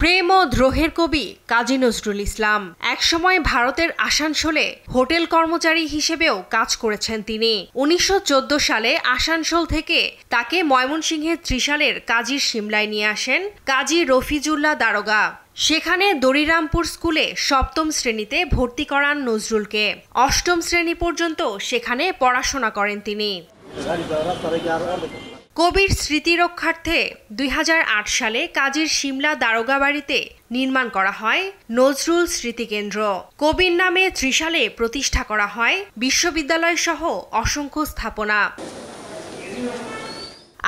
প্রেম ও দ্রোহের কবি কাজী নজরুল ইসলাম একসময় ভারতের আসানসোলে হোটেল কর্মচারী হিসেবেও কাজ করেছেন তিনি। ১৯১৪ সালে আসানসোল থেকে তাকে ময়মনসিংহের ত্রিশালের কাজীর সিমলায় নিয়ে আসেন কাজী রফিজুল্লাহ দারোগা। সেখানে দড়িরামপুর স্কুলে সপ্তম শ্রেণীতে ভর্তি করান নজরুলকে। অষ্টম শ্রেণী পর্যন্ত সেখানে পড়াশোনা করেন তিনি। কবির স্মৃতি রক্ষার্থে ২০০৮ সালে কাজীর সিমলা দারোগা বাড়িতে নির্মাণ করা হয় নজরুল স্মৃতিকেন্দ্র। কবির নামে ত্রিশালে প্রতিষ্ঠা করা হয় বিশ্ববিদ্যালয় সহ অসংখ্য স্থাপনা।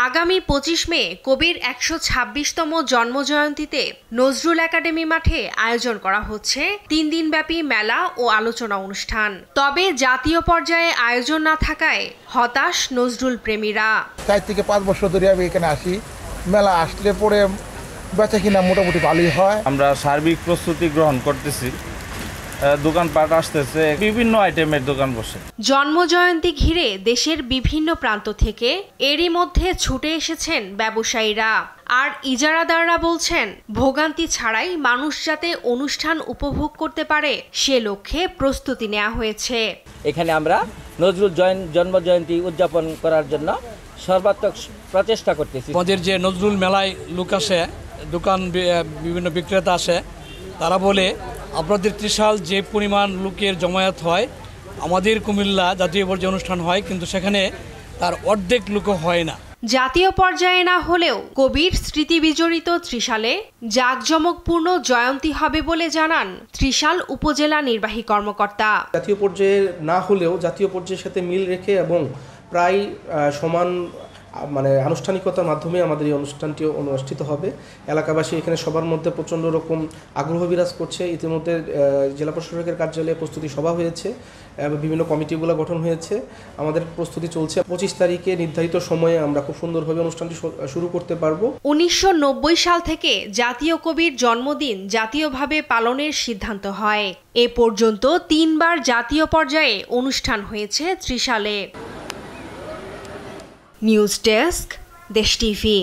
আগামী ২৫ মে কবির ১২৬তম জন্মজয়ন্তীতে নজরুল একাডেমি মাঠে আয়োজন করা হচ্ছে ৩ দিনব্যাপী মেলা ও আলোচনা অনুষ্ঠান। তবে জাতীয় পর্যায়ে আয়োজন না থাকায় হতাশ নজরুল প্রেমীরা। ৪ থেকে ৫ বছর ধরে আমি এখানে আসি। মেলা আসলে পরে বেচা কিনা মোটামুটি ভালোই হয়। আমরা সার্বিক প্রস্তুতি গ্রহণ করতেছি। দোকানপাট আসতেছে, বিভিন্ন আইটেমের দোকান বসে। জন্মজয়ন্তী ঘিরে দেশের বিভিন্ন প্রান্ত থেকে এরই মধ্যে ছুটে এসেছেন ব্যবসায়ীরা। আর ইজারাদাররা বলছেন ভোগান্তি ছাড়াই মানুষ যাতে অনুষ্ঠান উপভোগ করতে পারে সে লক্ষ্যে প্রস্তুতি নেওয়া হয়েছে। এখানে আমরা নজরুল জন্মজয়ন্তী উদযাপন করার জন্য সর্বাত্মক প্রচেষ্টা করতেছি। আমাদের যে নজরুল মেলায় লোক আসে, দোকান বিভিন্ন বিক্রেতা আসে, তারা বলে আপনাদের ত্রিশাল যে পরিমাণ লোকের জমায়েত হয়, আমাদের কুমিল্লা জাতীয় পর্যায়ে অনুষ্ঠান হয় কিন্তু সেখানে তার অর্ধেক লোকও হয় না। জাতীয় পর্যায়ে না হলেও কবির স্মৃতি বিজড়িত ত্রিশালে জাঁকজমকপূর্ণ জয়ন্তী হবে বলে জানান ত্রিশাল উপজেলা নির্বাহী কর্মকর্তা। জাতীয় পর্যায়ে না হলেও জাতীয় পর্যায়ের সাথে মিল রেখে এবং প্রায় সমান আনুষ্ঠানিকতার মাধ্যমে আমাদের এই অনুষ্ঠানটি অনুষ্ঠিত হবে। এলাকাবাসী এখানে সবার মধ্যে প্রচণ্ড রকম আগ্রহ বিরাজ করছে। ইতিমধ্যে জেলা প্রশাসকের কার্যালয়ে প্রস্তুতি সভা হয়েছে, বিভিন্ন কমিটিগুলো গঠন হয়েছে। আমাদের প্রস্তুতি চলছে। ২৫ তারিখে নির্ধারিত সময়ে আমরা খুব সুন্দরভাবে অনুষ্ঠানটি শুরু করতে পারবো। ১৯৯০ সাল থেকে জাতীয় কবির জন্মদিন জাতীয়ভাবে পালনের সিদ্ধান্ত হয়। এ পর্যন্ত ৩ বার জাতীয় পর্যায়ে অনুষ্ঠান হয়েছে ত্রিশালে। নিউজ ডেস্ক, দেশ টিভি।